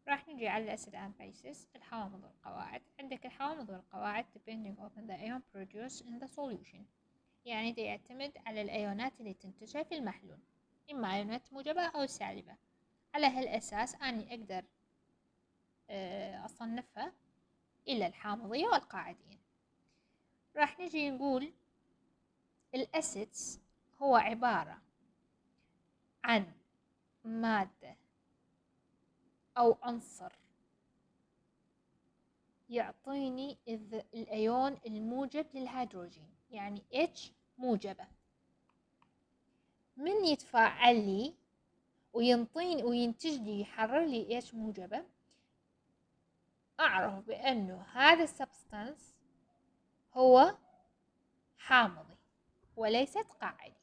راح نجي على الأسيد and bases، الحوامض والقواعد. عندك الحوامض والقواعد depending on the ion produced in the solution، يعني ده يعتمد على الأيونات اللي تنتجها في المحلول، إما أيونات موجبة أو سالبة. على هالأساس أني أقدر أصنفها إلى الحامضية والقاعدية. راح نجي نقول الأسيدز هو عبارة عن مادة أو عنصر يعطيني الأيون الموجب للهيدروجين، يعني H موجبة، من يتفاعل لي وينطيني وينتج لي يحرر لي H موجبة، أعرف بأنه هذا السبستانس هو حامضي وليست قاعدي.